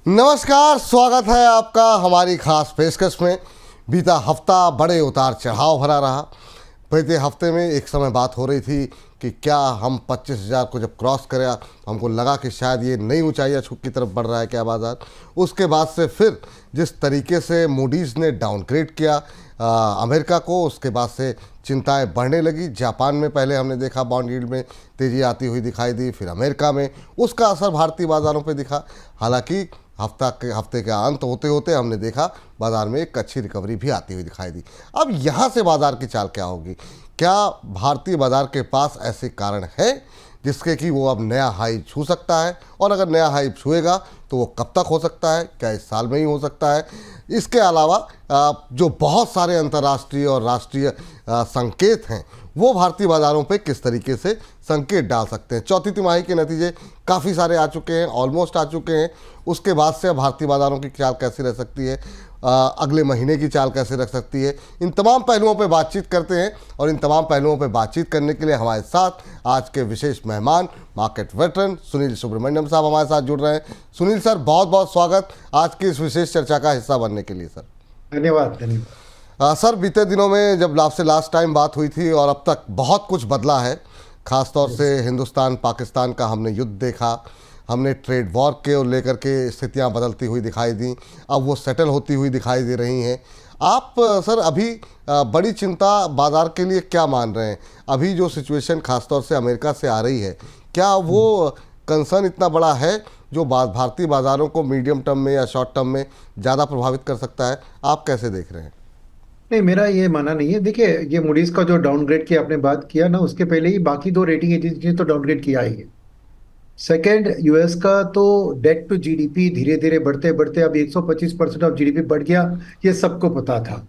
नमस्कार, स्वागत है आपका हमारी खास पेशकश में। बीता हफ्ता बड़े उतार चढ़ाव भरा रहा। बीते हफ्ते में एक समय बात हो रही थी कि क्या हम 25,000 को जब क्रॉस करा तो हमको लगा कि शायद ये नई ऊंचाइयां की तरफ बढ़ रहा है क्या बाजार। उसके बाद से फिर जिस तरीके से मूडीज़ ने डाउनग्रेड किया अमेरिका को, उसके बाद से चिंताएं बढ़ने लगी। जापान में पहले हमने देखा बॉन्ड यील्ड में तेज़ी आती हुई दिखाई दी, फिर अमेरिका में उसका असर भारतीय बाज़ारों पर दिखा। हालांकि हफ्ते के अंत होते होते हमने देखा बाज़ार में एक अच्छी रिकवरी भी आती हुई दिखाई दी। अब यहाँ से बाज़ार की चाल क्या होगी? क्या भारतीय बाज़ार के पास ऐसे कारण है जिसके कि वो अब नया हाई छू सकता है? और अगर नया हाई छुएगा तो वो कब तक हो सकता है? क्या इस साल में ही हो सकता है? इसके अलावा जो बहुत सारे अंतर्राष्ट्रीय और राष्ट्रीय संकेत हैं वो भारतीय बाज़ारों पे किस तरीके से संकेत डाल सकते हैं। चौथी तिमाही के नतीजे काफ़ी सारे आ चुके हैं, ऑलमोस्ट आ चुके हैं। उसके बाद से भारतीय बाज़ारों की चाल कैसी रह सकती है, अगले महीने की चाल कैसे रख सकती है, इन तमाम पहलुओं पे बातचीत करते हैं। और इन तमाम पहलुओं पे बातचीत करने के लिए हमारे साथ आज के विशेष मेहमान मार्केट वेटरन सुनील सुब्रमण्यम साहब हमारे साथ जुड़ रहे हैं। सुनील सर, बहुत बहुत स्वागत आज की इस विशेष चर्चा का हिस्सा बनने के लिए। सर धन्यवाद। सर, बीते दिनों में जब आपसे लास्ट टाइम बात हुई थी और अब तक बहुत कुछ बदला है। ख़ास तौर से हिंदुस्तान पाकिस्तान का हमने युद्ध देखा, हमने ट्रेड वॉर के लेकर के स्थितियां बदलती हुई दिखाई दी, अब वो सेटल होती हुई दिखाई दे रही हैं। आप सर अभी बड़ी चिंता बाज़ार के लिए क्या मान रहे हैं? अभी जो सिचुएशन खासतौर से अमेरिका से आ रही है, क्या वो कंसर्न इतना बड़ा है जो भारतीय बाज़ारों को मीडियम टर्म में या शॉर्ट टर्म में ज़्यादा प्रभावित कर सकता है? आप कैसे देख रहे हैं? नहीं, मेरा ये मानना नहीं है। देखिए, ये मूडीज का जो डाउनग्रेड की आपने बात किया ना, उसके पहले ही बाकी दो रेटिंग एजेंसी ने तो डाउनग्रेड किया ही है। सेकेंड, यूएस का तो डेट टू जीडीपी धीरे धीरे बढ़ते बढ़ते अब 125% ऑफ जीडीपी बढ़ गया, ये सबको पता था।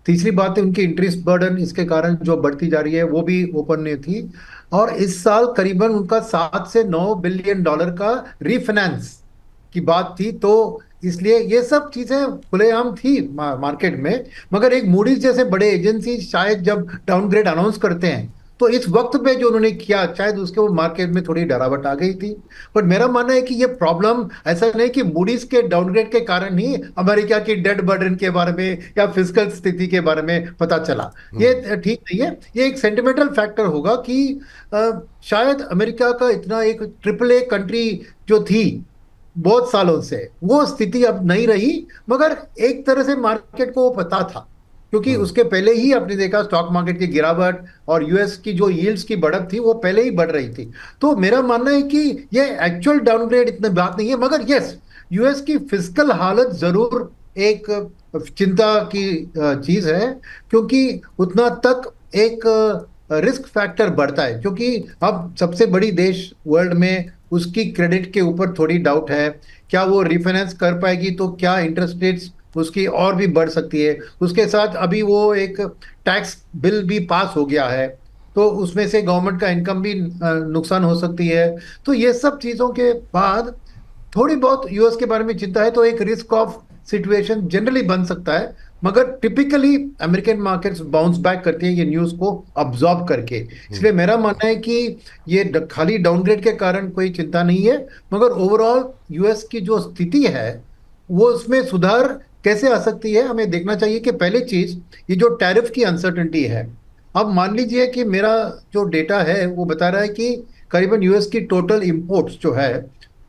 तीसरी बात है, उनकी इंटरेस्ट बर्डन इसके कारण जो बढ़ती जा रही है वो भी ओपन नहीं थी। और इस साल करीबन उनका 7 से 9 बिलियन डॉलर का रीफाइनेंस की बात थी, तो इसलिए ये सब चीजें खुलेआम थी मार्केट में। मगर एक मूडीज जैसे बड़े एजेंसी शायद जब डाउनग्रेड अनाउंस करते हैं तो इस वक्त पे जो उन्होंने किया, शायद उसके वो मार्केट में थोड़ी डरावट आ गई थी। पर मेरा मानना है कि ये प्रॉब्लम ऐसा नहीं कि मूडीज के डाउनग्रेड के कारण ही अमेरिका की डेट बर्डन के बारे में या फिजिकल स्थिति के बारे में पता चला, ये ठीक नहीं है। ये एक सेंटिमेंटल फैक्टर होगा कि शायद अमेरिका का इतना एक AAA कंट्री जो थी बहुत सालों से, वो स्थिति अब नहीं रही। मगर एक तरह से मार्केट को वो पता था, क्योंकि उसके पहले ही आपने देखा स्टॉक मार्केट की गिरावट और यूएस की जो यील्ड्स की बढ़त थी वो पहले ही बढ़ रही थी। तो मेरा मानना है कि ये एक्चुअल डाउनग्रेड इतनी बात नहीं है। मगर यस, यूएस की फिजिकल हालत जरूर एक चिंता की चीज है, क्योंकि उतना तक एक रिस्क फैक्टर बढ़ता है। क्योंकि अब सबसे बड़ी देश वर्ल्ड में, उसकी क्रेडिट के ऊपर थोड़ी डाउट है। क्या वो रिफाइनेंस कर पाएगी? तो क्या इंटरेस्ट रेट्स उसकी और भी बढ़ सकती है। उसके साथ अभी वो एक टैक्स बिल भी पास हो गया है, तो उसमें से गवर्नमेंट का इनकम भी नुकसान हो सकती है। तो ये सब चीजों के बाद थोड़ी बहुत यूएस के बारे में चिंता है। तो एक रिस्क ऑफ सिचुएशन जनरली बन सकता है। मगर typically American markets bounce back करती है ये न्यूज को अब्सॉर्ब करके। इसलिए मेरा मानना है कि ये खाली डाउनग्रेड के कारण कोई चिंता नहीं है, मगर ओवरऑल यूएस की जो स्थिति है वो उसमें सुधार कैसे आ सकती है हमें देखना चाहिए। कि पहली चीज, ये जो टैरिफ की अनसर्टेनिटी है। अब मान लीजिए कि मेरा जो डेटा है वो बता रहा है कि करीबन यूएस की टोटल इंपोर्ट्स जो है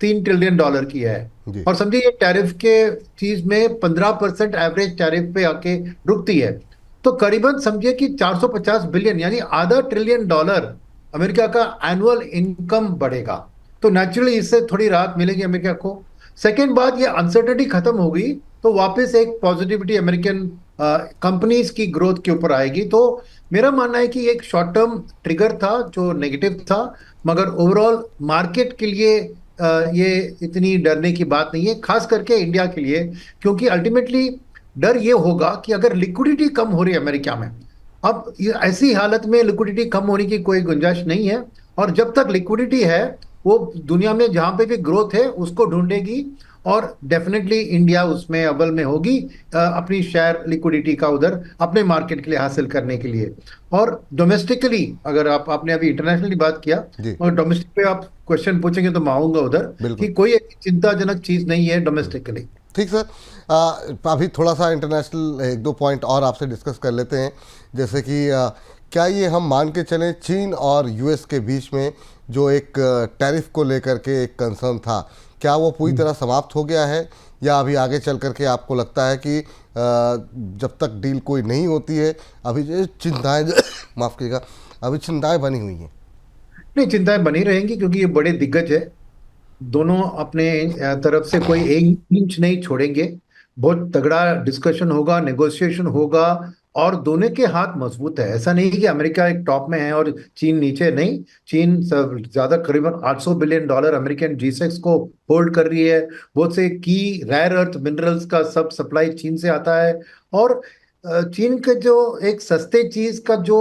3 ट्रिलियन डॉलर की है। और समझिए ये टैरिफ के चीज में 15% एवरेज टैरिफ पे आके रुकती है, तो करीबन समझिए कि 450 बिलियन यानी आधा ट्रिलियन डॉलर अमेरिका का एनुअल इनकम बढ़ेगा। तो नेचुरली इससे थोड़ी राहत मिलेगी अमेरिका को। सेकेंड बात, ये अनसर्टेनिटी खत्म होगी तो वापस एक पॉजिटिविटी अमेरिकन कंपनीज की ग्रोथ के ऊपर आएगी। तो मेरा मानना है कि एक शॉर्ट टर्म ट्रिगर था जो नेगेटिव था, मगर ओवरऑल मार्केट के लिए ये इतनी डरने की बात नहीं है, खास करके इंडिया के लिए। क्योंकि अल्टीमेटली डर ये होगा कि अगर लिक्विडिटी कम हो रही है अमेरिका में, अब ऐसी हालत में लिक्विडिटी कम होने की कोई गुंजाइश नहीं है। और जब तक लिक्विडिटी है वो दुनिया में जहां पे भी ग्रोथ है उसको ढूंढेगी। और डेफिनेटली इंडिया उसमें अव्वल में होगी, अपनी शेयर लिक्विडिटी का उधर अपने मार्केट के लिए हासिल करने के लिए। और डोमेस्टिकली अगर आपने अभी इंटरनेशनली बात किया, जी और डोमेस्टिक पे आप क्वेश्चन पूछेंगे तो मैं आऊंगा उधर, बिल्कुल। कि कोई ऐसी चिंताजनक चीज नहीं है डोमेस्टिकली। ठीक सर। अभी थोड़ा सा इंटरनेशनल एक दो पॉइंट और आपसे डिस्कस कर लेते हैं। जैसे कि क्या ये हम मान के चलें चीन और यूएस के बीच में जो एक टैरिफ को लेकर के एक कंसर्न था, क्या वो पूरी तरह समाप्त हो गया है, या अभी आगे चल करके आपको लगता है कि जब तक डील कोई नहीं होती है अभी जो चिंताएं माफ़ कीजिएगा, अभी चिंताएं बनी हुई हैं? नहीं, चिंताएं बनी रहेंगी क्योंकि ये बड़े दिग्गज है। दोनों अपने तरफ से कोई एक इंच नहीं छोड़ेंगे। बहुत तगड़ा डिस्कशन होगा, नेगोशिएशन होगा, और दोनों के हाथ मजबूत है। ऐसा नहीं कि अमेरिका एक टॉप में है और चीन नीचे, नहीं। चीन सब ज्यादा करीबन $800 बिलियन अमेरिकन G6 को होल्ड कर रही है। बहुत से की रेयर अर्थ मिनरल्स का सब सप्लाई चीन से आता है। और चीन के जो एक सस्ते चीज का जो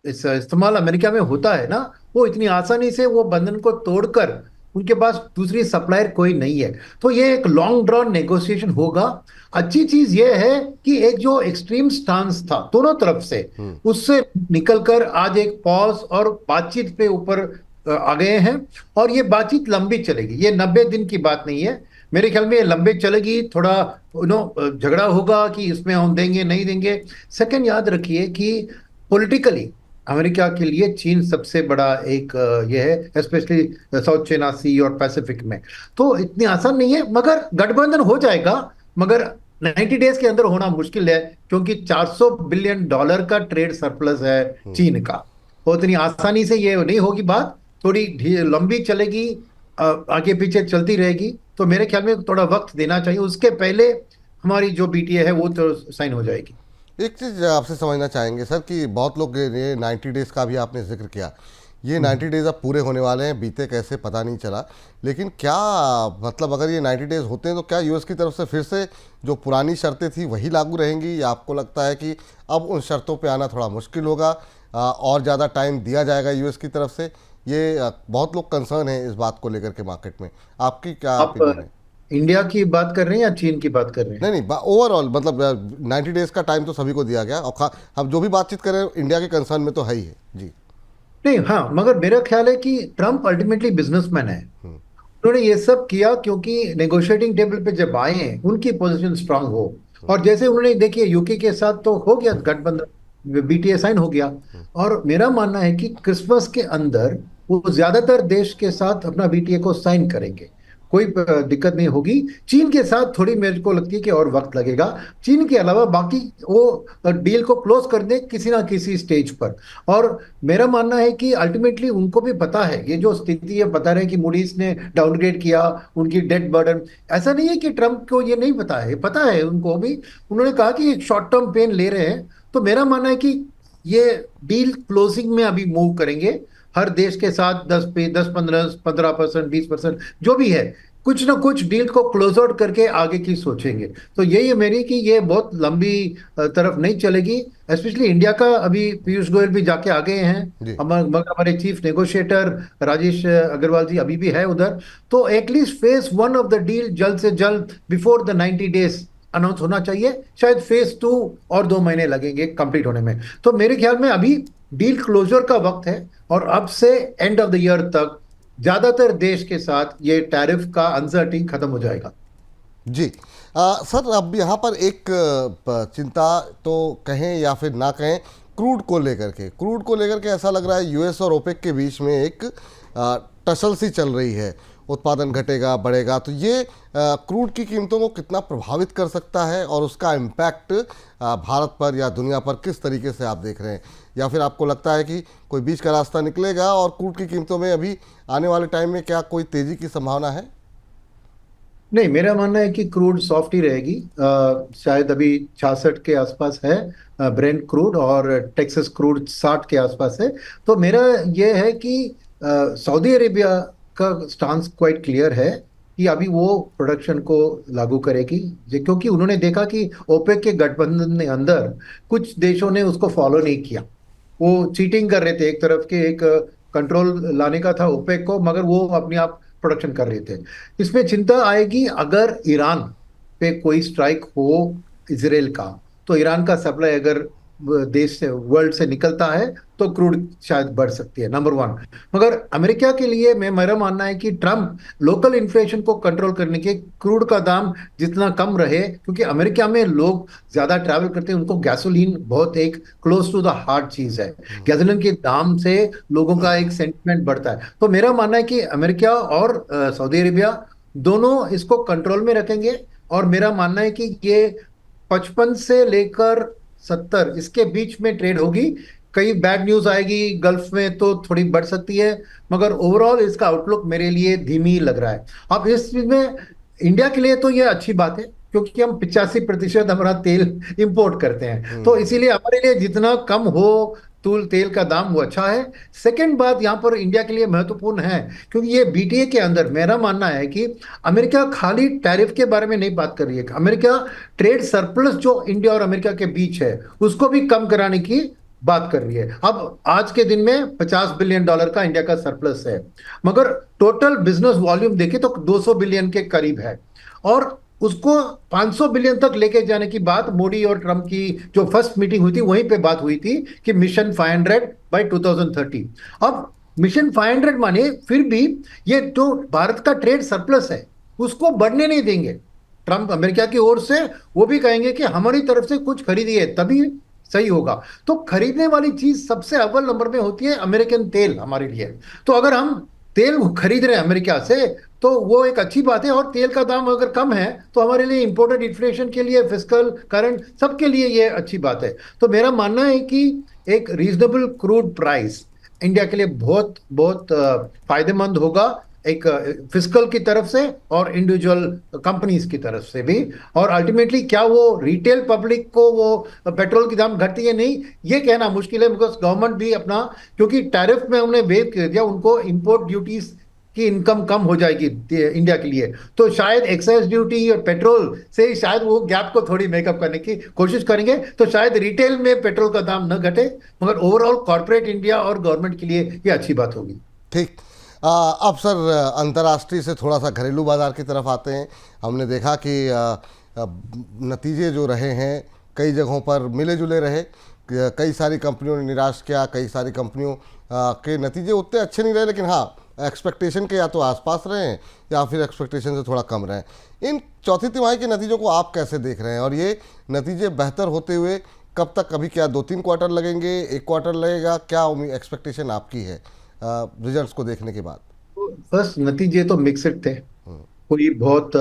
इस्तेमाल अमेरिका में होता है ना, वो इतनी आसानी से वो बंधन को तोड़कर, उनके पास दूसरी सप्लायर कोई नहीं है। तो ये एक लॉन्ग ड्रॉन नेगोशिएशन होगा। अच्छी चीज ये है कि एक जो एक्सट्रीम स्टांस था दोनों तरफ से, उससे निकलकर आज एक पॉज और बातचीत पे ऊपर आ गए हैं। और ये बातचीत लंबी चलेगी, ये 90 दिन की बात नहीं है। मेरे ख्याल में ये लंबे चलेगी। थोड़ा झगड़ा होगा कि इसमें हम देंगे नहीं देंगे। सेकंड, याद रखिए कि पॉलिटिकली अमेरिका के लिए चीन सबसे बड़ा एक ये है, स्पेशली साउथ चाइना सी और पैसिफिक में। तो इतनी आसान नहीं है, मगर गठबंधन हो जाएगा। मगर 90 डेज के अंदर होना मुश्किल है, क्योंकि $400 बिलियन का ट्रेड सरप्लस है चीन का। तो इतनी आसानी से ये नहीं होगी बात, थोड़ी लंबी चलेगी, आगे पीछे चलती रहेगी। तो मेरे ख्याल में थोड़ा वक्त देना चाहिए, उसके पहले हमारी जो BTA है वो तो साइन हो जाएगी। एक चीज़ आपसे समझना चाहेंगे सर कि बहुत लोग ये 90 डेज़ का भी आपने जिक्र किया, ये 90 डेज़ अब पूरे होने वाले हैं, बीते कैसे पता नहीं चला। लेकिन क्या मतलब अगर ये 90 डेज़ होते हैं तो क्या यूएस की तरफ से फिर से जो पुरानी शर्तें थी वही लागू रहेंगी, या आपको लगता है कि अब उन शर्तों पे आना थोड़ा मुश्किल होगा, और ज़्यादा टाइम दिया जाएगा यूएस की तरफ से? ये बहुत लोग कंसर्न हैं इस बात को लेकर के मार्केट में। आपकी क्या आप ओपिनियन है? इंडिया की बात कर रहे हैं या चीन की बात कर रहे हैं? नहीं नहीं, ओवरऑल मतलब 90 डेज़ का टाइम तो सभी को दिया गया, और हम जो भी बातचीत करें इंडिया के कंसर्न में तो है ही है जी। नहीं, हाँ, मगर मेरा ख्याल है कि ट्रम्प अल्टीमेटली बिजनेसमैन है। उन्होंने ये सब किया क्योंकि नेगोशिएटिंग टेबल पे जब आए हैं उनकी पोजीशन स्ट्रांग हो। और जैसे उन्होंने देखिए यूके के साथ तो हो गया गठबंधन, BTA साइन हो गया। और मेरा मानना है कि क्रिसमस के अंदर वो ज्यादातर देश के साथ अपना BTA को साइन करेंगे, कोई दिक्कत नहीं होगी। चीन के साथ थोड़ी मेरे को लगती है कि और वक्त लगेगा। चीन के अलावा बाकी वो डील को क्लोज कर दे किसी ना किसी स्टेज पर। और मेरा मानना है कि अल्टीमेटली उनको भी पता है ये जो स्थिति है, बता रहे हैं कि मूडीज ने डाउनग्रेड किया उनकी डेट बर्डन। ऐसा नहीं है कि ट्रंप को ये नहीं पता है उनको भी। उन्होंने कहा कि एक शॉर्ट टर्म पेन ले रहे हैं। तो मेरा मानना है कि ये डील क्लोजिंग में अभी मूव करेंगे, हर देश के साथ 10-15% 20% जो भी है, कुछ ना कुछ डील को क्लोज आउट करके आगे की सोचेंगे। तो यही है मेरी कि ये बहुत लंबी तरफ नहीं चलेगी। स्पेशली इंडिया का अभी पीयूष गोयल भी जाके आ गए हैं, जी मगर हमारे चीफ नेगोशिएटर राजेश अग्रवाल जी अभी भी है उधर। तो at least phase 1 of the deal जल्द से जल्द बिफोर द 90 डेज अनाउंस होना चाहिए। शायद फेज 2 और 2 महीने लगेंगे कंप्लीट होने में। तो मेरे ख्याल में अभी डील क्लोजर का वक्त है, और अब से एंड ऑफ द ईयर तक ज्यादातर देश के साथ ये टैरिफ का अनसर्टिंग खत्म हो जाएगा। जी। सर अब यहाँ पर एक चिंता तो कहें या फिर ना कहें, क्रूड को लेकर के ऐसा लग रहा है यूएस और ओपेक के बीच में एक टसल सी चल रही है। उत्पादन घटेगा बढ़ेगा तो ये क्रूड की कीमतों को कितना प्रभावित कर सकता है, और उसका इम्पैक्ट भारत पर या दुनिया पर किस तरीके से आप देख रहे हैं? या फिर आपको लगता है कि कोई बीच का रास्ता निकलेगा और क्रूड की कीमतों में अभी आने वाले टाइम में क्या कोई तेज़ी की संभावना है? नहीं, मेरा मानना है कि क्रूड सॉफ्ट ही रहेगी। शायद अभी 66 के आसपास है ब्रेंट क्रूड, और टेक्सास क्रूड 60 के आसपास है। तो मेरा ये है कि सऊदी अरेबिया का स्टांस क्वाइट क्लियर है कि अभी वो प्रोडक्शन को लागू करेगी, क्योंकि उन्होंने देखा कि ओपेक के गठबंधन के अंदर कुछ देशों ने उसको फॉलो नहीं किया। वो चीटिंग कर रहे थे, एक तरफ के एक कंट्रोल लाने का था ओपेक को, मगर वो अपने आप प्रोडक्शन कर रहे थे। इसमें चिंता आएगी अगर ईरान पे कोई स्ट्राइक हो इसराइल का, तो ईरान का सप्लाई अगर देश से वर्ल्ड से निकलता है तो क्रूड शायद बढ़ सकती है, नंबर वन। मगर अमेरिका के लिए मेरा मानना है कि ट्रम्प लोकल इन्फ्लेशन को कंट्रोल करने के क्रूड का दाम जितना कम रहे, क्योंकि अमेरिका में लोग ज्यादा ट्रैवल करते हैं, उनको गैसोलीन बहुत एक क्लोज टू द हार्ट चीज है। गैसोलीन के दाम से लोगों का एक सेंटिमेंट बढ़ता है। तो मेरा मानना है कि अमेरिका और सऊदी अरेबिया दोनों इसको कंट्रोल में रखेंगे। और मेरा मानना है कि ये 55 से लेकर 70 इसके बीच में ट्रेड होगी। कई बैड न्यूज आएगी गल्फ में तो थोड़ी बढ़ सकती है, मगर ओवरऑल इसका आउटलुक मेरे लिए धीमी लग रहा है। अब इस चीज में इंडिया के लिए तो ये अच्छी बात है, क्योंकि हम 85% हमारा तेल इंपोर्ट करते हैं, तो इसीलिए हमारे लिए जितना कम हो तेल का दाम वो अच्छा है। सेकंड बात यहाँ पर इंडिया के लिए महत्वपूर्ण है, क्योंकि ये बीटीए के अंदर मेरा मानना है कि अमेरिका खाली टैरिफ के बारे में नहीं बात कर रही है। अमेरिका ट्रेड सरप्लस जो इंडिया और अमेरिका के बीच है उसको भी कम कराने की बात कर रही है। अब आज के दिन में $50 बिलियन का इंडिया का सरप्लस है, मगर टोटल बिजनेस वॉल्यूम देखें तो 200 बिलियन के करीब है। और उसको 500 बिलियन तक लेके जाने की बात मोदी और ट्रम्प की जो फर्स्ट मीटिंग हुई थी वहीं पे बात हुई थी कि मिशन 500 बाय 2030। अब मिशन 500 माने फिर भी ये जो भारत का ट्रेड सरप्लस है उसको बढ़ने नहीं देंगे ट्रम्प अमेरिका की ओर से। वो भी कहेंगे कि हमारी तरफ से कुछ खरीदिए तभी सही होगा। तो खरीदने वाली चीज सबसे अव्वल नंबर में होती है अमेरिकन तेल हमारे लिए। तो अगर हम तेल खरीद रहे हैं अमेरिका से तो वो एक अच्छी बात है, और तेल का दाम अगर कम है तो हमारे लिए इंपोर्टेड इन्फ्लेशन के लिए, फिस्कल करंट सबके लिए ये अच्छी बात है। तो मेरा मानना है कि एक रीजनेबल क्रूड प्राइस इंडिया के लिए बहुत बहुत फायदेमंद होगा, एक फिस्कल की तरफ से और इंडिविजुअल कंपनीज की तरफ से भी। और अल्टीमेटली क्या वो रिटेल पब्लिक को वो पेट्रोल की दाम घटती है नहीं, ये कहना मुश्किल है, बिकॉज गवर्नमेंट भी अपना, क्योंकि टैरिफ में उन्हें वेव कर दिया, उनको इंपोर्ट ड्यूटीज की इनकम कम हो जाएगी इंडिया के लिए, तो शायद एक्साइज ड्यूटी और पेट्रोल से शायद वो गैप को थोड़ी मेकअप करने की कोशिश करेंगे। तो शायद रिटेल में पेट्रोल का दाम न घटे, मगर ओवरऑल कॉर्पोरेट इंडिया और गवर्नमेंट के लिए ये अच्छी बात होगी। ठीक। अब सर अंतर्राष्ट्रीय से थोड़ा सा घरेलू बाज़ार की तरफ आते हैं। हमने देखा कि नतीजे जो रहे हैं कई जगहों पर मिले जुले रहे। कई सारी कंपनियों ने निराश किया, कई सारी कंपनियों के नतीजे उतने अच्छे नहीं रहे, लेकिन हाँ एक्सपेक्टेशन के या तो आसपास रहे हैं या फिर एक्सपेक्टेशन से थोड़ा कम रहे हैं। इन चौथी तिमाही के नतीजों को आप कैसे देख रहे हैं, और ये नतीजे बेहतर होते हुए कब तक, अभी क्या 2-3 क्वार्टर लगेंगे, 1 क्वार्टर लगेगा, क्या एक्सपेक्टेशन आपकी है रिजल्ट्स को देखने के बाद? फर्स्ट नतीजे तो मिक्सड थे, कोई बहुत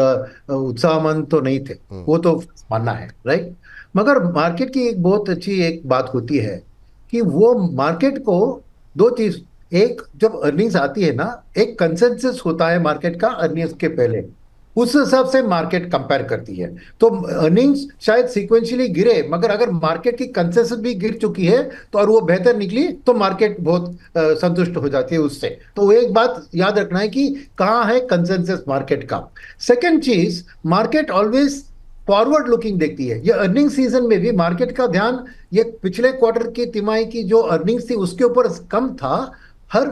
उत्साहमंद तो नहीं थे, वो तो मानना है, राइट। मगर मार्केट की एक बहुत अच्छी एक बात होती है कि वो मार्केट को दो चीज, एक जब अर्निंग्स आती है ना, एक कंसेंसस होता है मार्केट का अर्निंग्स के पहले, उस हिसाब से मार्केट कंपेयर करती है। तो अर्निंग्स शायद सीक्वेंशियली गिरे, मगर अगर मार्केट की कंसेंसस भी गिर चुकी है तो और वो बेहतर निकली तो मार्केट बहुत संतुष्ट हो जाती है उससे। तो वो एक बात याद रखना है कि कहाँ है कंसेंसस मार्केट का। सेकेंड चीज, मार्केट ऑलवेज फॉरवर्ड लुकिंग देखती है। ये अर्निंग सीजन में भी मार्केट का ध्यान ये पिछले क्वार्टर की तिमाही की जो अर्निंग्स थी उसके ऊपर कम था। हर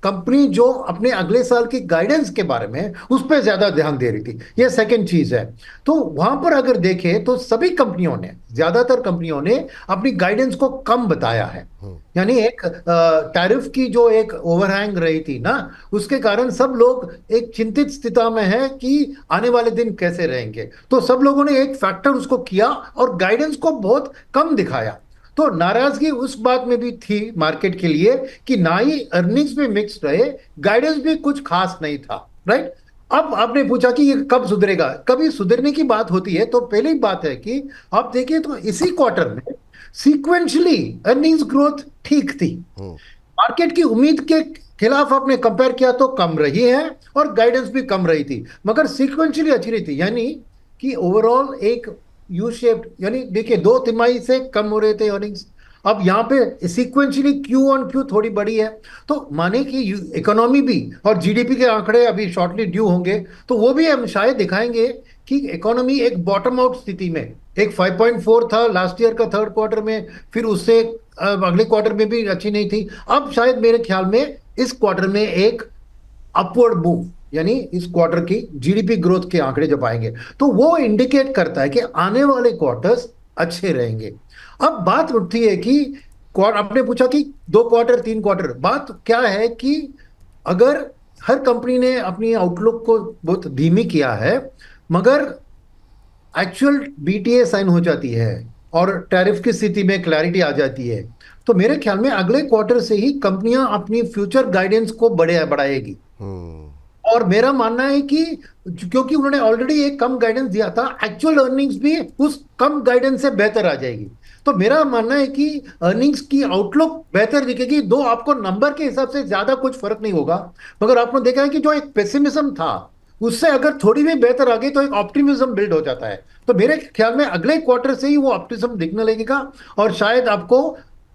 कंपनी जो अपने अगले साल की गाइडेंस के बारे में उस पर ज्यादा ध्यान दे रही थी, ये सेकंड चीज है। तो वहां पर अगर देखें तो सभी कंपनियों ने, ज्यादातर कंपनियों ने अपनी गाइडेंस को कम बताया है। यानी एक टैरिफ की जो एक ओवरहैंग रही थी ना, उसके कारण सब लोग एक चिंतित स्थिति में है कि आने वाले दिन कैसे रहेंगे। तो सब लोगों ने एक फैक्टर उसको किया और गाइडेंस को बहुत कम दिखाया। तो नाराजगी उस बात में भी थी मार्केट के लिए कि ना ही अर्निंग्स में मिक्स रहे, गाइडेंस भी कुछ खास नहीं था, राइट। अब आपने पूछा कि ये कब सुधरेगा, कभी सुधरने की बात होती है तो पहली बात है कि आप देखिए तो इसी क्वार्टर में सीक्वेंशियली अर्निंग्स ग्रोथ ठीक थी। मार्केट की उम्मीद के खिलाफ आपने कंपेयर किया तो कम रही है और गाइडेंस भी कम रही थी, मगर सीक्वेंशियली अच्छी रही थी। यानी कि ओवरऑल एक यू शेप्ड, यानी देखिए 2 तिमाही से कम हो रहे थे अर्निंग्स, अब यहाँ पे सीक्वेंशियली क्यू ऑन क्यू थोड़ी बड़ी है। तो माने कि इकोनॉमी भी और जीडीपी के आंकड़े अभी शॉर्टली ड्यू होंगे, तो वो भी हम शायद दिखाएंगे कि इकोनॉमी एक बॉटम आउट स्थिति में, एक 5.4 था लास्ट ईयर का थर्ड क्वार्टर में, फिर उससे अगले क्वार्टर में भी अच्छी नहीं थी। अब शायद मेरे ख्याल में इस क्वार्टर में एक अपवर्ड मूव, यानी इस क्वार्टर की जीडीपी ग्रोथ के आंकड़े जब आएंगे तो वो इंडिकेट करता है कि आने वाले क्वार्टर्स अच्छे रहेंगे। अब बात उठती है कि आपने पूछा कि 2 क्वार्टर 3 क्वार्टर, बात क्या है कि अगर हर कंपनी ने अपनी आउटलुक को बहुत धीमी किया है, मगर एक्चुअल बीटीए साइन हो जाती है और टैरिफ की स्थिति में क्लैरिटी आ जाती है, तो मेरे ख्याल में अगले क्वार्टर से ही कंपनियां अपनी फ्यूचर गाइडेंस को बढ़ाएगी। और मेरा मानना है कि क्योंकि उन्होंने ऑलरेडी एक कम गाइडेंस दिया था, एक्चुअल अर्निंग्स भी उस कम गाइडेंस से बेहतर आ जाएगी। तो मेरा मानना है कि अर्निंग्स की आउटलुक बेहतर दिखेगी, दो आपको नंबर के हिसाब से ज्यादा कुछ फर्क नहीं होगा, मगर आपने देखा है कि जो एक पेसिमिज्म था उससे अगर थोड़ी भी बेहतर आ गई तो एक ऑप्टिमिज्म बिल्ड हो जाता है। तो मेरे ख्याल में अगले क्वार्टर से ही वो ऑप्टिमिज्म दिखने लगेगा और शायद आपको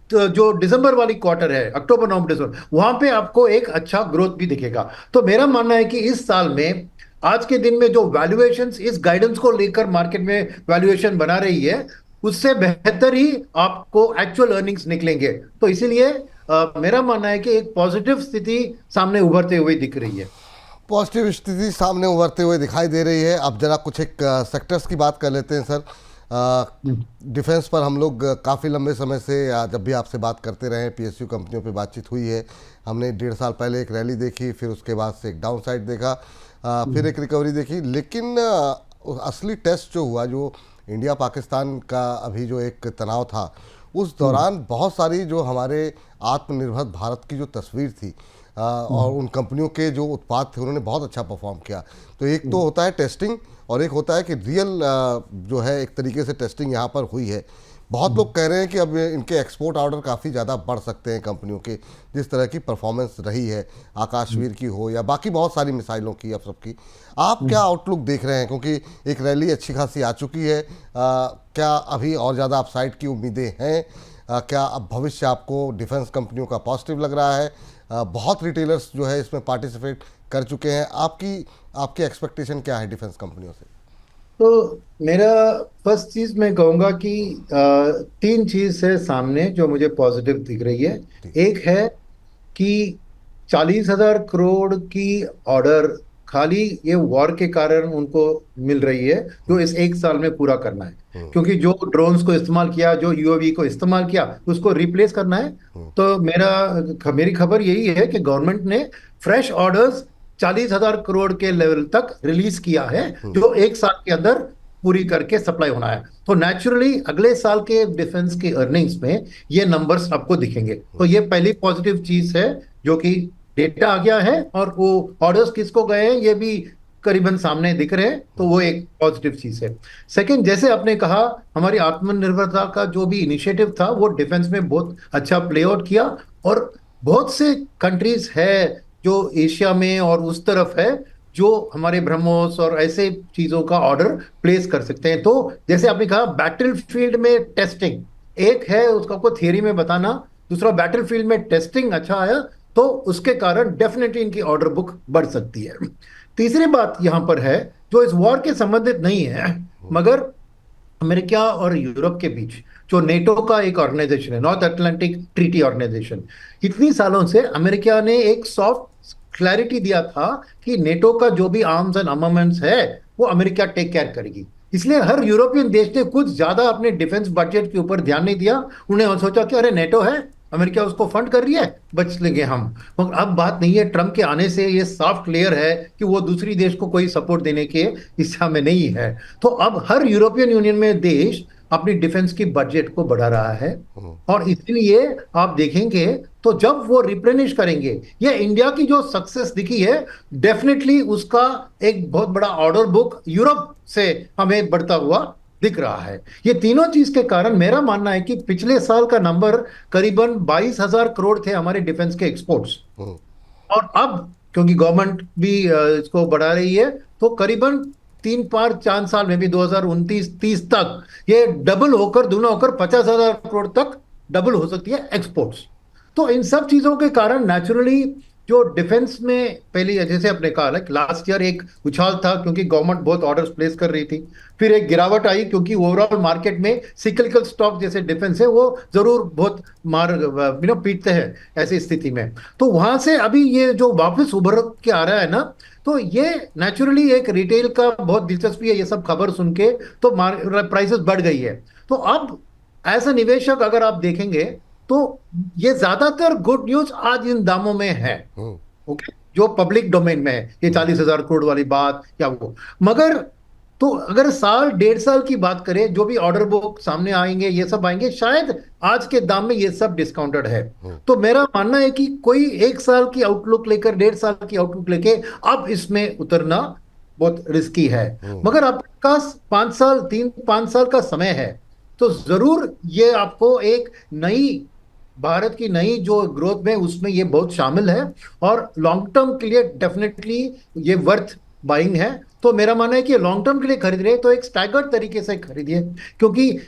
तो जो दिसंबर वाली क्वार्टर है, अक्टूबर नवंबर दिसंबर, वहां पे आपको एक अच्छा ग्रोथ भी दिखेगा। तो मेरा मानना है कि इस साल में आज के दिन में जो वैल्यूएशंस इस गाइडेंस को लेकर मार्केट में वैल्यूएशन बना रही है, उससे बेहतर ही आपको एक्चुअल अर्निंग्स निकलेंगे। तो इसीलिए मेरा मानना है कि एक पॉजिटिव स्थिति सामने उभरते हुए दिख रही है। पॉजिटिव स्थिति सामने उभरते हुए दिखाई दे रही है। अब जरा कुछ एक सेक्टर्स की बात कर लेते हैं सर। डिफेंस पर हम लोग काफ़ी लंबे समय से जब भी आपसे बात करते रहे, पीएसयू कंपनियों पे बातचीत हुई है। हमने 1.5 साल पहले एक रैली देखी, फिर उसके बाद से एक डाउन साइड देखा, फिर एक रिकवरी देखी। लेकिन असली टेस्ट जो हुआ, जो इंडिया पाकिस्तान का अभी जो एक तनाव था, उस दौरान बहुत सारी जो हमारे आत्मनिर्भर भारत की जो तस्वीर थी और उन कंपनियों के जो उत्पाद थे, उन्होंने बहुत अच्छा परफॉर्म किया। तो एक तो होता है टेस्टिंग और एक होता है कि रियल जो है एक तरीके से टेस्टिंग यहाँ पर हुई है। बहुत लोग कह रहे हैं कि अब इनके एक्सपोर्ट ऑर्डर काफ़ी ज़्यादा बढ़ सकते हैं कंपनियों के, जिस तरह की परफॉर्मेंस रही है, आकाशवीर की हो या बाकी बहुत सारी मिसाइलों की, अब सबकी। आप क्या आउटलुक देख रहे हैं, क्योंकि एक रैली अच्छी खासी आ चुकी है, क्या अभी और ज़्यादा अपसाइड की उम्मीदें हैं? क्या अब भविष्य आपको डिफेंस कंपनियों का पॉजिटिव लग रहा है? बहुत रिटेलर्स जो है इसमें पार्टिसिपेट कर चुके हैं। आपकी एक्सपेक्टेशन क्या है डिफेंस कंपनियों से? तो मेरा फर्स्ट चीज मैं कहूंगा कि 3 चीज है सामने जो मुझे पॉजिटिव दिख रही है। एक है कि 40,000 करोड़ की ऑर्डर खाली ये वॉर के कारण उनको मिल रही है, जो इस एक साल में पूरा करना है, क्योंकि जो ड्रोन्स को इस्तेमाल किया, जो यूएवी को इस्तेमाल किया, उसको रिप्लेस करना है। तो मेरी खबर यही है कि गवर्नमेंट ने फ्रेश ऑर्डर्स 40,000 करोड़ के लेवल तक रिलीज किया है, जो एक साल के अंदर पूरी करके सप्लाई होना है। तो नेचुरली अगले साल के डिफेंस के अर्निंग्स में ये नंबर्स आपको दिखेंगे। तो ये पहली पॉजिटिव चीज है, जो कि डेटा आ गया है और वो ऑर्डर्स किसको गए हैं ये भी करीबन सामने दिख रहे हैं। तो वो एक पॉजिटिव चीज है। सेकंड, जैसे आपने कहा, हमारी आत्मनिर्भरता का जो भी इनिशिएटिव था वो डिफेंस में बहुत अच्छा प्ले आउट किया, और बहुत से कंट्रीज है जो एशिया में और उस तरफ है जो हमारे ब्रह्मोस और ऐसे चीजों का ऑर्डर प्लेस कर सकते हैं। तो जैसे आपने कहा, बैटलफील्ड में टेस्टिंग एक है, उसका को थियरी में बताना, दूसरा बैटलफील्ड में टेस्टिंग अच्छा आया तो उसके कारण डेफिनेटली इनकी ऑर्डर बुक बढ़ सकती है। तीसरी बात यहां पर है जो इस वॉर के संबंधित नहीं है, मगर अमेरिका और यूरोप के बीच जो नेटो का एक ऑर्गेनाइजेशन है, नॉर्थ अटलांटिक ट्रीटी ऑर्गेनाइजेशन, इतनी सालों से अमेरिका ने एक सॉफ्ट क्लैरिटी दिया था कि नेटो का जो भी आर्म्स एंड आर्मामेंट्स है वो अमेरिका टेक केयर करेगी। इसलिए हर यूरोपियन देश ने कुछ ज्यादा अपने डिफेंस बजट के ऊपर ध्यान नहीं दिया। उन्हें सोचा कि अरे नेटो है, अमेरिका उसको फंड कर रही है, बच लेंगे हम। मगर अब बात नहीं है, ट्रंप के आने से ये साफ क्लियर है कि वो दूसरी देश को कोई सपोर्ट देने के इच्छा में नहीं है। तो अब हर यूरोपियन यूनियन में देश अपनी डिफेंस की बजट को बढ़ा रहा है, और इसलिए आप देखेंगे तो जब वो रिप्लेनिश करेंगे, ये इंडिया की जो सक्सेस दिखी है, डेफिनेटली उसका एक बहुत बड़ा ऑर्डर बुक यूरोप से हमें बढ़ता हुआ दिख रहा है। ये तीनों चीज के कारण मेरा मानना है कि पिछले साल का नंबर करीबन 22,000 करोड़ थे हमारे डिफेंस के एक्सपोर्ट्स, और अब क्योंकि गवर्नमेंट भी इसको बढ़ा रही है, तो करीबन 3 4 5 साल में भी 2029-30 तक ये डबल होकर, दोनों होकर 50,000 करोड़ तक डबल हो सकती है एक्सपोर्ट्स। तो इन सब चीजों के कारण नेचुरली जो डिफेंस में पहले जैसे आपने कहा लाइक लास्ट ईयर एक उछाल था क्योंकि गवर्नमेंट बहुत ऑर्डर्स प्लेस कर रही थी, फिर एक गिरावट आई क्योंकि ओवरऑल मार्केट में सिक्लिकल स्टॉक जैसे डिफेंस है वो जरूर बहुत मार पीटते हैं ऐसी स्थिति में। तो वहां से अभी ये जो वापस उभर के आ रहा है ना, तो ये नेचुरली एक रिटेल का बहुत दिलचस्पी है ये सब खबर सुन के, तो प्राइसेस बढ़ गई है। तो अब एज अ निवेशक अगर आप देखेंगे तो ये ज्यादातर गुड न्यूज आज इन दामों में है। हम्म। ओके, जो पब्लिक डोमेन में है ये 40,000 करोड़ वाली बात या वो, मगर तो अगर साल डेढ़ साल की बात करें जो भी ऑर्डर बुक सामने आएंगे ये सब आएंगे, शायद आज के दाम में ये सब डिस्काउंटेड है। तो मेरा मानना है कि कोई एक साल की आउटलुक लेकर डेढ़ साल की आउटलुक लेके अब इसमें उतरना बहुत रिस्की है। मगर आपके पास 5 साल 3-5 साल का समय है, तो जरूर ये आपको एक नई भारत की नई जो ग्रोथ में उसमें ये बहुत शामिल है, और लॉन्ग टर्म के लिए डेफिनेटली ये वर्थ बाइंग है। तो मेरा मानना है कि लॉन्ग टर्म के लिए खरीद रहे तो एक स्टैगर्ड तरीके से खरीदिए, क्योंकि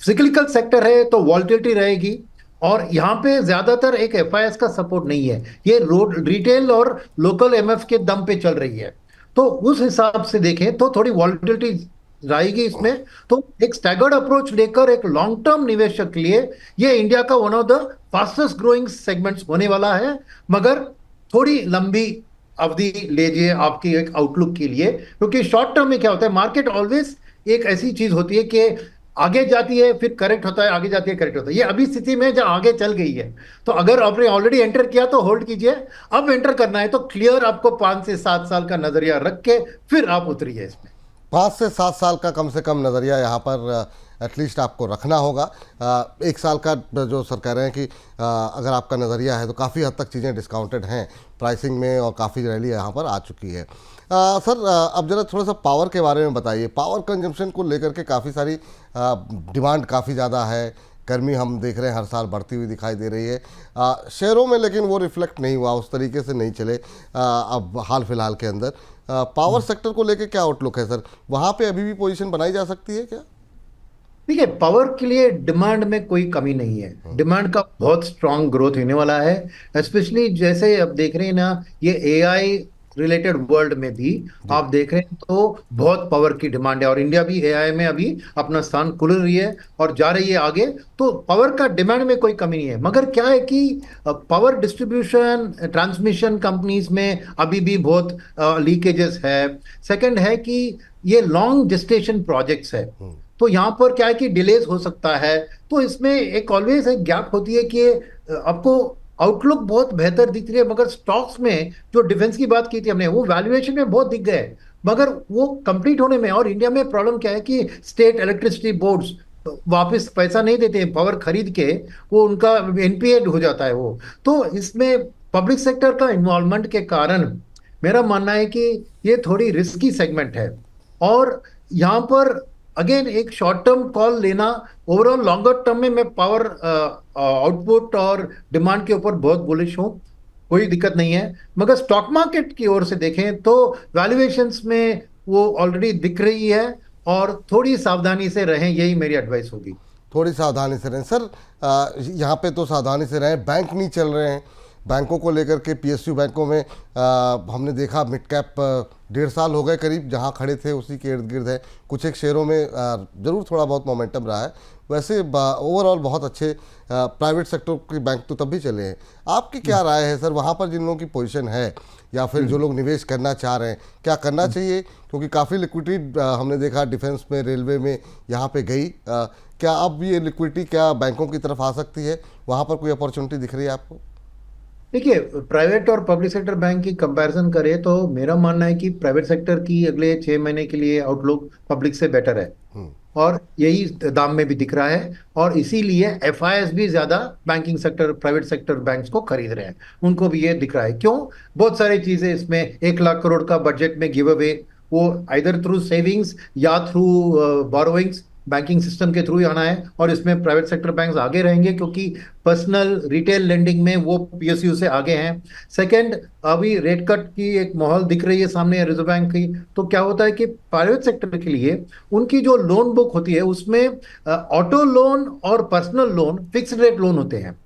सिक्लिकल सेक्टर है तो वॉल्टिलिटी रहेगी, और यहाँ पे ज्यादातर एक एफआईएस का सपोर्ट नहीं है, ये रोड रिटेल और लोकल एमएफ के दम पे चल रही है। तो उस हिसाब से देखें तो थोड़ी वॉल्टिलिटी रहेगी इसमें। तो एक स्टैगर्ड अप्रोच लेकर एक लॉन्ग टर्म निवेशक के लिए ये इंडिया का one of the fastest growing segments होने वाला है, मगर थोड़ी लंबी अवधि लीजिए आपकी एक आउटलुक के लिए, क्योंकि शॉर्ट टर्म में क्या होता है, मार्केट ऑलवेज एक ऐसी चीज होती है कि आगे जाती है फिर करेक्ट होता है, आगे जाती है करेक्ट होता है। ये अभी स्थिति में जब आगे चल गई है, तो अगर आपने ऑलरेडी एंटर किया तो होल्ड कीजिए, अब एंटर करना है तो क्लियर आपको 5 से 7 साल का नजरिया रख के फिर आप उतरिए इसमें। 5 से 7 साल का कम से कम नज़रिया यहाँ पर एटलीस्ट आपको रखना होगा। एक साल का जो सर कह रहे हैं कि अगर आपका नज़रिया है तो काफ़ी हद तक चीज़ें डिस्काउंटेड हैं प्राइसिंग में, और काफ़ी रैली यहाँ पर आ चुकी है। सर अब ज़रा थोड़ा सा पावर के बारे में बताइए। पावर कंजम्पशन को लेकर के काफ़ी सारी डिमांड काफ़ी ज़्यादा है, गर्मी हम देख रहे हैं हर साल बढ़ती हुई दिखाई दे रही है। शहरों में लेकिन वो रिफ्लेक्ट नहीं हुआ, उस तरीके से नहीं चले अब हाल फिलहाल के अंदर। पावर सेक्टर को लेके क्या आउटलुक है सर, वहाँ पे अभी भी पोजीशन बनाई जा सकती है क्या? देखिए, पावर के लिए डिमांड में कोई कमी नहीं है, डिमांड का बहुत स्ट्रांग ग्रोथ होने वाला है। स्पेशली जैसे अब देख रहे हैं ना, ये एआई रिलेटेड वर्ल्ड में भी आप देख रहे हैं तो बहुत पावर की डिमांड है, और इंडिया भी एआई में अभी अपना स्थान खुल रही है और जा रही है आगे। तो पावर का डिमांड में कोई कमी नहीं है, मगर क्या है कि पावर डिस्ट्रीब्यूशन ट्रांसमिशन कंपनीज में अभी भी बहुत लीकेजेस है। सेकंड है कि ये लॉन्ग जेस्टेशन प्रोजेक्ट्स है, तो यहाँ पर क्या है कि डिलेज हो सकता है। तो इसमें एक ऑलवेज एक गैप होती है कि आपको आउटलुक बहुत बेहतर दिख रही है, मगर स्टॉक्स में जो डिफेंस की बात की थी हमने, वो वैल्यूएशन में बहुत दिख गए, मगर वो कंप्लीट होने में, और इंडिया में प्रॉब्लम क्या है कि स्टेट इलेक्ट्रिसिटी बोर्ड्स वापस पैसा नहीं देते हैं पावर खरीद के, वो उनका एनपीए हो जाता है वो। तो इसमें पब्लिक सेक्टर का इन्वॉल्वमेंट के कारण मेरा मानना है कि ये थोड़ी रिस्की सेगमेंट है, और यहाँ पर अगेन एक शॉर्ट टर्म कॉल लेना, ओवरऑल लॉन्गर टर्म में मैं पावर आउटपुट और डिमांड के ऊपर बहुत बुलिश हूँ, कोई दिक्कत नहीं है। मगर स्टॉक मार्केट की ओर से देखें तो वैल्यूएशंस में वो ऑलरेडी दिख रही है, और थोड़ी सावधानी से रहें, यही मेरी एडवाइस होगी। थोड़ी सावधानी से रहें सर। यहाँ पे तो सावधानी से रहें, बैंक नहीं चल रहे हैं। बैंकों को लेकर के पीएसयू बैंकों में हमने देखा मिड कैप 1.5 साल हो गए करीब जहाँ खड़े थे उसी के इर्द गिर्द है। कुछ एक शेयरों में ज़रूर थोड़ा बहुत मोमेंटम रहा है, वैसे ओवरऑल बहुत अच्छे प्राइवेट सेक्टर के बैंक तो तब भी चले हैं। आपकी क्या राय है सर, वहाँ पर जिन लोगों की पोजीशन है या फिर जो लोग निवेश करना चाह रहे हैं, क्या करना चाहिए? क्योंकि काफ़ी लिक्विडिटी हमने देखा डिफेंस में, रेलवे में यहाँ पे गई। क्या अब ये लिक्विडिटी क्या बैंकों की तरफ आ सकती है? वहाँ पर कोई अपॉर्चुनिटी दिख रही है आपको? देखिए, प्राइवेट और पब्लिक सेक्टर बैंक की कंपैरिजन करें तो मेरा मानना है कि प्राइवेट सेक्टर की अगले 6 महीने के लिए आउटलुक पब्लिक से बेटर है, और यही दाम में भी दिख रहा है, और इसीलिए एफआईएस भी ज्यादा banking sector private sector banks को खरीद रहे हैं, उनको भी ये दिख रहा है। क्यों? बहुत सारी चीजें इसमें, 1 लाख करोड़ का बजट में गिव अवे, वो आइदर थ्रू सेविंग्स या थ्रू बोरोइंग्स बैंकिंग सिस्टम के थ्रू ही आना है, और इसमें प्राइवेट सेक्टर बैंक्स आगे रहेंगे क्योंकि पर्सनल रिटेल लेंडिंग में वो पीएसयू से आगे हैं। सेकंड, अभी रेट कट की एक माहौल दिख रही है सामने रिजर्व बैंक की, तो क्या होता है कि प्राइवेट सेक्टर के लिए उनकी जो लोन बुक होती है उसमें ऑटो लोन और personal loan fixed rate loan होते हैं।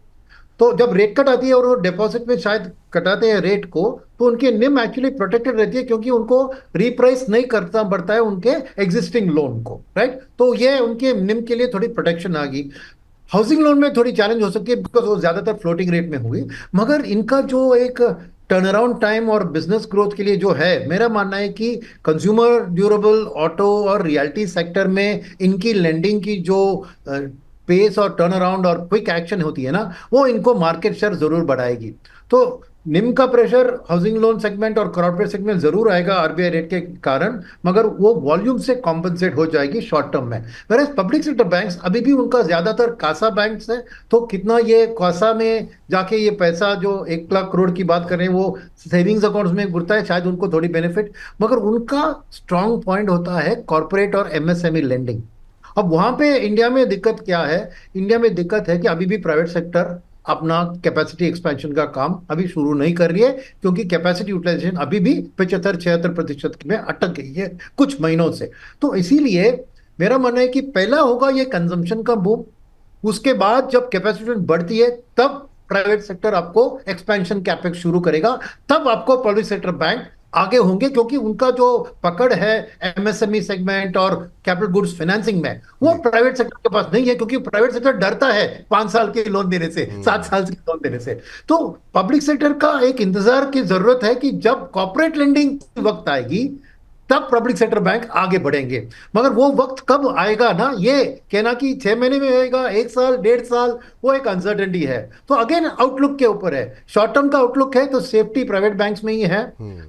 तो जब रेट कट आती है और वो डिपॉजिट में शायद कटाते हैं रेट को, तो उनकी निम एक्चुअली प्रोटेक्टेड रहती है, क्योंकि उनको रिप्राइस नहीं करना पड़ता है उनके एग्जिस्टिंग लोन को, राइट। तो ये उनके निम के लिए थोड़ी प्रोटेक्शन आ गई। हाउसिंग लोन में थोड़ी चैलेंज हो सकती है, बिकॉज वो ज्यादातर फ्लोटिंग रेट में होगी। मगर इनका जो एक टर्न अराउंड टाइम और बिजनेस ग्रोथ के लिए जो है, मेरा मानना है कि कंज्यूमर ड्यूरेबल, ऑटो और रियल्टी सेक्टर में इनकी लेंडिंग की जो पेस और टर्न अराउंड और क्विक एक्शन होती है ना, वो इनको मार्केट शेयर जरूर बढ़ाएगी। तो निम का प्रेशर हाउसिंग लोन सेगमेंट और कॉर्पोरेट सेगमेंट जरूर आएगा आरबीआई रेट के कारण, मगर वो वॉल्यूम से कॉम्पनसेट हो जाएगी शॉर्ट टर्म में। वेयर पब्लिक सेक्टर बैंक्स अभी भी उनका ज्यादातर कासा बैंक्स है, तो कितना ये कासा में जाके ये पैसा जो 1 लाख करोड़ की बात कर रहे हैं वो सेविंग्स अकाउंट्स में घुरता है, शायद उनको थोड़ी बेनिफिट। मगर उनका स्ट्रांग पॉइंट होता है कॉर्पोरेट और एमएसएमई लेंडिंग। अब वहां पे इंडिया में दिक्कत क्या है? इंडिया में दिक्कत है कि अभी भी प्राइवेट सेक्टर अपना कैपेसिटी एक्सपेंशन का काम अभी शुरू नहीं कर रही है, क्योंकि कैपेसिटी यूटिलाइजेशन अभी भी 75-76% में अटक गई है कुछ महीनों से। तो इसीलिए मेरा मानना है कि पहला होगा ये कंजम्पशन का बूम, उसके बाद जब कैपेसिटी बढ़ती है तब प्राइवेट सेक्टर आपको एक्सपेंशन कैपेक्स शुरू करेगा, तब आपको पब्लिक सेक्टर बैंक आगे होंगे, क्योंकि उनका जो पकड़ है एमएसएमई सेगमेंट और कैपिटल गुड्स फाइनेंसिंग में, वो प्राइवेट सेक्टर के पास नहीं है, क्योंकि प्राइवेट सेक्टर डरता है 5 साल के लोन देने से, 7 साल के लोन देने से। तो पब्लिक सेक्टर का एक इंतजार की जरूरत है कि जब कॉर्पोरेट लेंडिंग वक्त आएगी तब पब्लिक सेक्टर बैंक आगे बढ़ेंगे। मगर वो वक्त कब आएगा ना, ये कहना कि 6 महीने में आएगा, 1 साल, 1.5 साल, वो एक अनसर्टेनिटी है। तो अगेन आउटलुक के ऊपर है। शॉर्ट टर्म का आउटलुक है तो सेफ्टी प्राइवेट बैंक्स में ही है,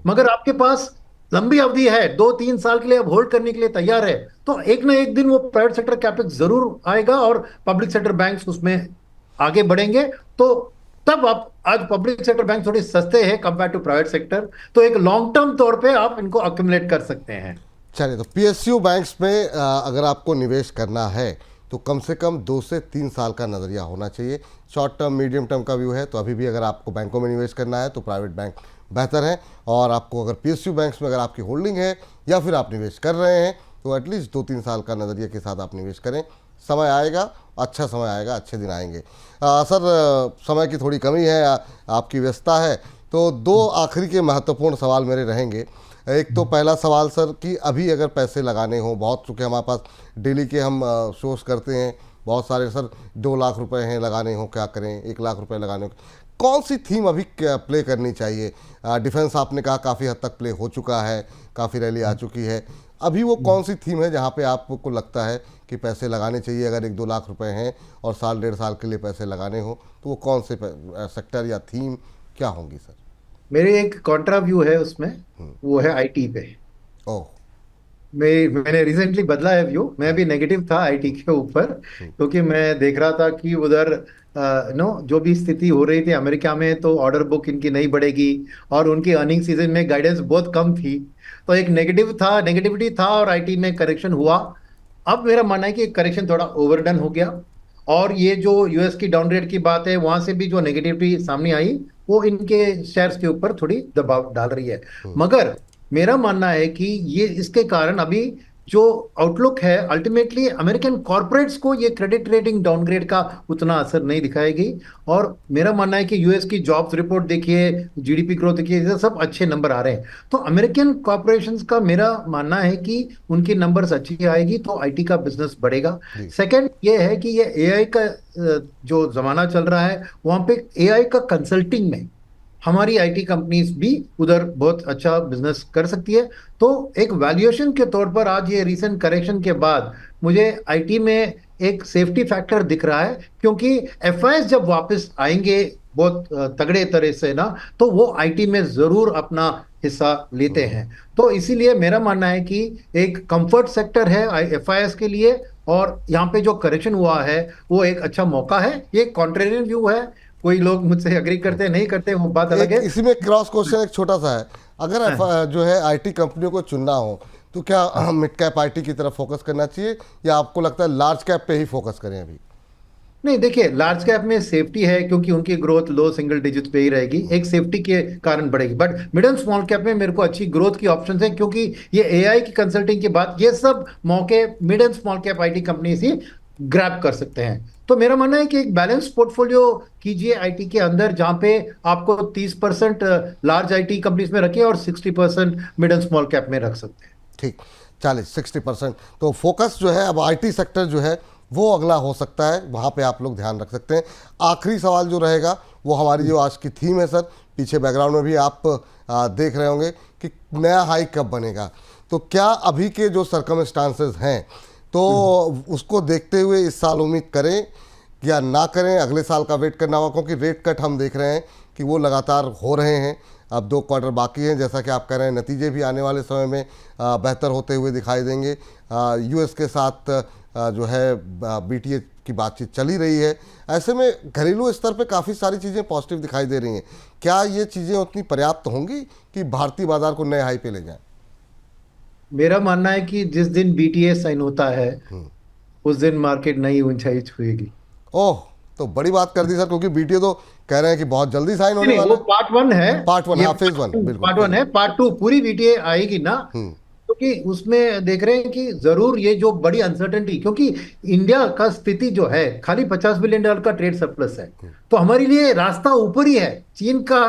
मगर आपके पास लंबी अवधि है, 2-3 साल के लिए अब होल्ड करने के लिए तैयार है, तो एक ना एक दिन वो प्राइवेट सेक्टर कैपेक्स जरूर आएगा और पब्लिक सेक्टर बैंक्स उसमें आगे बढ़ेंगे। तो तब आप, आज पब्लिक सेक्टर बैंक थोड़ी सस्ते हैं कंपेयर टू प्राइवेट सेक्टर, तो एक लॉन्ग टर्म तौर पे आप इनको अक्यूमुलेट कर सकते हैं। चलिए, तो पीएसयू बैंक्स में अगर आपको निवेश करना है तो कम से कम 2 से 3 साल का नज़रिया होना चाहिए। शॉर्ट टर्म, मीडियम टर्म का व्यू है तो अभी भी अगर आपको बैंकों में निवेश करना है तो प्राइवेट बैंक बेहतर है। और आपको अगर पीएसयू बैंक्स में अगर आपकी होल्डिंग है या फिर आप निवेश कर रहे हैं तो एटलीस्ट 2-3 साल का नज़रिए के साथ आप निवेश करें। समय आएगा, अच्छा समय आएगा, अच्छे दिन आएंगे। सर, समय की थोड़ी कमी है, आपकी व्यस्तता है, तो 2 आखिरी के महत्वपूर्ण सवाल मेरे रहेंगे। एक तो पहला सवाल सर कि अभी अगर पैसे लगाने हो, बहुत चूँकि हमारे पास डेली के हम शोज़ करते हैं बहुत सारे, सर 2 लाख रुपए हैं लगाने हो क्या करें, 1 लाख रुपए लगाने हो, कौन सी थीम अभी प्ले करनी चाहिए? डिफेंस आपने कहा काफ़ी हद तक प्ले हो चुका है, काफ़ी रैली आ चुकी है, अभी वो कौन सी थीम है जहाँ पे आपको लगता है कि पैसे लगाने चाहिए? अगर 1-2 लाख रुपए हैं और 1-1.5 साल के लिए पैसे लगाने हो तो वो कौन से सेक्टर या थीम क्या होंगी सर? मेरे एक कॉन्ट्रा व्यू है उसमें, वो है आईटी पे। ओह, मैंने रिसेंटली बदला है व्यू। मैं भी नेगेटिव था आईटी के ऊपर, क्योंकि मैं देख रहा था कि उधर जो भी स्थिति हो रही थी अमेरिका में, तो ऑर्डर बुक इनकी नहीं बढ़ेगी और उनकी अर्निंग सीजन में गाइडेंस बहुत कम थी, तो एक नेगेटिविटी था और आईटी में करेक्शन हुआ। अब मेरा मानना है कि करेक्शन थोड़ा ओवरडन हो गया, और ये जो यूएस की डाउनग्रेड की बात है, वहां से भी जो नेगेटिविटी सामने आई वो इनके शेयर्स के ऊपर थोड़ी दबाव डाल रही है। मगर मेरा मानना है कि ये इसके कारण अभी जो आउटलुक है, अल्टीमेटली अमेरिकन कॉर्पोरेट्स को ये क्रेडिट रेटिंग डाउनग्रेड का उतना असर नहीं दिखाएगी। और मेरा मानना है कि यूएस की जॉब्स रिपोर्ट देखिए, जीडीपी ग्रोथ देखिए, ये सब अच्छे नंबर आ रहे हैं। तो अमेरिकन कॉर्पोरेशंस का मेरा मानना है कि उनकी नंबर्स अच्छी आएगी तो आईटी का बिजनेस बढ़ेगा। सेकंड ये है कि ये एआई का जो जमाना चल रहा है, वहां पे एआई का कंसल्टिंग में हमारी आईटी कंपनीज भी उधर बहुत अच्छा बिजनेस कर सकती है। तो एक वैल्यूएशन के तौर पर आज ये रीसेंट करेक्शन के बाद मुझे आईटी में एक सेफ्टी फैक्टर दिख रहा है, क्योंकि एफआईएस जब वापस आएंगे बहुत तगड़े तरह से ना, तो वो आईटी में जरूर अपना हिस्सा लेते हैं। तो इसीलिए मेरा मानना है कि एक कंफर्ट सेक्टर है एफआईएस के लिए, और यहाँ पे जो करेक्शन हुआ है वो एक अच्छा मौका है। ये कॉन्ट्रेरियन व्यू है, कोई लोग मुझसे एग्री करते हैं, नहीं करते, वो बात अलग है। इसी में क्रॉस क्वेश्चन एक छोटा सा है, अगर जो है आईटी कंपनियों को चुनना हो तो क्या मिड कैप आईटी की तरफ फोकस करना चाहिए या आपको लगता है लार्ज कैप पे ही फोकस करें अभी? नहीं, देखिए, लार्ज कैप में सेफ्टी है, क्योंकि उनकी ग्रोथ लो सिंगल डिजिट पे ही रहेगी, एक सेफ्टी के कारण बढ़ेगी। But mid and small cap में मेरे को अच्छी ग्रोथ की ऑप्शन है, क्योंकि ये एआई की कंसल्टिंग के बाद ये सब मौके mid and small cap IT company he grab कर सकते हैं। तो मेरा मानना है कि एक बैलेंस पोर्टफोलियो कीजिए आईटी के अंदर, जहां पे आपको 30% लार्ज आईटी कंपनीज में रखिए और 60% मिड एंड स्मॉल कैप में रख सकते हैं। ठीक, 40-60%। तो फोकस जो है अब आईटी सेक्टर जो है वो अगला हो सकता है, वहाँ पे आप लोग ध्यान रख सकते हैं। आखिरी सवाल जो रहेगा वो हमारी जो आज की थीम है सर, पीछे बैकग्राउंड में भी आप देख रहे होंगे कि नया हाई कब बनेगा। तो क्या अभी के जो सर्कमस्टांसेस हैं तो उसको देखते हुए इस साल उम्मीद करें या ना करें, अगले साल का वेट करना होगा, क्योंकि रेट कट हम देख रहे हैं कि वो लगातार हो रहे हैं। अब 2 क्वार्टर बाकी हैं, जैसा कि आप कह रहे हैं, नतीजे भी आने वाले समय में बेहतर होते हुए दिखाई देंगे। यूएस के साथ जो है बीटीए की बातचीत चली रही है, ऐसे में घरेलू स्तर पे काफ़ी सारी चीज़ें पॉजिटिव दिखाई दे रही हैं। क्या ये चीज़ें उतनी पर्याप्त होंगी कि भारतीय बाजार को नए हाई पे ले जाएं? मेरा मानना है कि जिस दिन बीटीए साइन होता है उस दिन मार्केट नई ऊंचाई छुएगी। ओह, तो बड़ी बात कर दी सर, क्योंकि बीटीए तो कह रहे हैं कि बहुत जल्दी साइन होने नहीं, वाला वो है। पार्ट 1 है। पार्ट 1, ये हाँ, फेज 1, बिल्कुल पार्ट 1 है। पार्ट 2 पूरी बीटीए आएगी ना, क्योंकि उसमें देख रहे हैं कि जरूर ये जो बड़ी अनसर्टेनिटी, क्योंकि इंडिया का स्थिति जो है खाली $50 बिलियन का ट्रेड सरप्लस है, तो हमारे लिए रास्ता ऊपर ही है। चीन का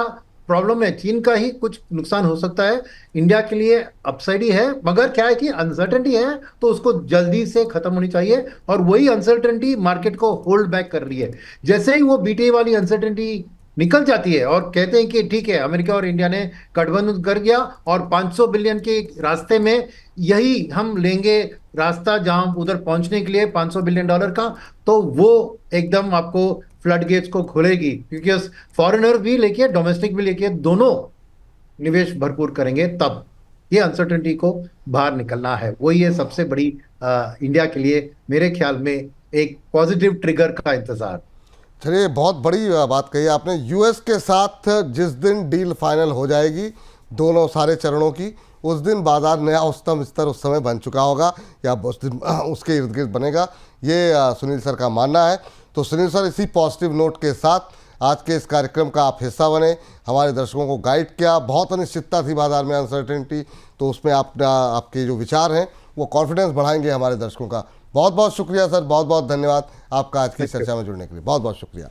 प्रॉब्लम है, चीन का ही कुछ नुकसान हो सकता है, इंडिया के लिए अपसाइड ही है। मगर क्या है कि अनसर्टेनिटी है तो उसको जल्दी से खत्म होनी चाहिए, और वही अनसर्टेनिटी मार्केट को होल्ड बैक कर रही है। जैसे ही वो बीटीए वाली अनसर्टेनिटी निकल जाती है और कहते हैं कि ठीक है, अमेरिका और इंडिया ने गठबंधन कर दिया और 500 बिलियन के रास्ते में यही हम लेंगे रास्ता, जहां उधर पहुंचने के लिए $500 बिलियन का, तो वो एकदम आपको फ्लड गेट्स को खोलेगी, क्योंकि फॉरेनर भी लेके डोमेस्टिक भी लेके दोनों निवेश भरपूर करेंगे। तब ये अनसर्टेनिटी को बाहर निकलना है, वही है सबसे बड़ी इंडिया के लिए मेरे ख्याल में एक पॉजिटिव ट्रिगर का इंतजार। चलिए, बहुत बड़ी बात कही आपने। यूएस के साथ जिस दिन डील फाइनल हो जाएगी दोनों सारे चरणों की, उस दिन बाजार नया उच्चतम स्तर उस समय बन चुका होगा या उस दिन उसके इर्द गिर्द बनेगा, ये सुनील सर का मानना है। तो सुनील सर, इसी पॉजिटिव नोट के साथ आज के इस कार्यक्रम का आप हिस्सा बने, हमारे दर्शकों को गाइड किया। बहुत अनिश्चितता थी बाजार में, अनसर्टेनिटी, तो उसमें आपके जो विचार हैं वो कॉन्फिडेंस बढ़ाएंगे हमारे दर्शकों का। बहुत बहुत शुक्रिया सर, बहुत बहुत धन्यवाद आपका आज की चर्चा में जुड़ने के लिए, बहुत बहुत शुक्रिया।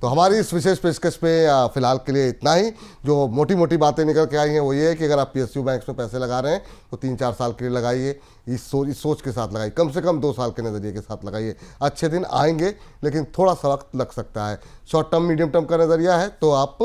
तो हमारी इस विशेष पेशकश पे फिलहाल के लिए इतना ही। जो मोटी मोटी बातें निकल के आई हैं वो ये है कि अगर आप पीएसयू बैंक्स में पैसे लगा रहे हैं तो 3-4 साल के लिए लगाइए, इस सोच के साथ लगाइए, कम से कम 2 साल के नज़रिए के साथ लगाइए। अच्छे दिन आएंगे, लेकिन थोड़ा सा वक्त लग सकता है। शॉर्ट टर्म मीडियम टर्म का नज़रिया है तो आप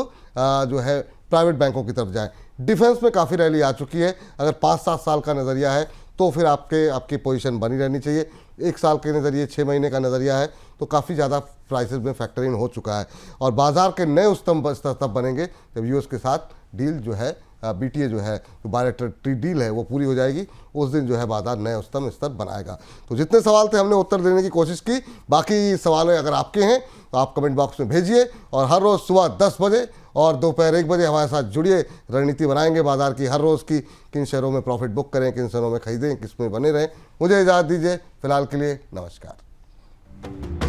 जो है प्राइवेट बैंकों की तरफ जाएँ। डिफेंस में काफ़ी रैली आ चुकी है, अगर 5-7 साल का नज़रिया है तो फिर आपकी पोजीशन बनी रहनी चाहिए। 1 साल के नज़रिए, 6 महीने का नज़रिया है तो काफ़ी ज़्यादा प्राइसेस में फैक्टर इन हो चुका है। और बाजार के नए उच्चतम स्तर तब बनेंगे जब यूएस के साथ डील जो है, बीटीए जो है, जो बायलैटरल डील है, वो पूरी हो जाएगी। उस दिन जो है बाजार नए उच्चतम स्तर बनाएगा। तो जितने सवाल थे हमने उत्तर देने की कोशिश की। बाकी सवाल अगर आपके हैं तो आप कमेंट बॉक्स में भेजिए, और हर रोज़ सुबह 10 बजे और दोपहर 1 बजे हमारे साथ जुड़िए। रणनीति बनाएंगे बाजार की, हर रोज़ की, किन शेयरों में प्रॉफिट बुक करें, किन शेयरों में खरीदें, किस में बने रहें। मुझे इजाज़त दीजिए, फिलहाल के लिए नमस्कार।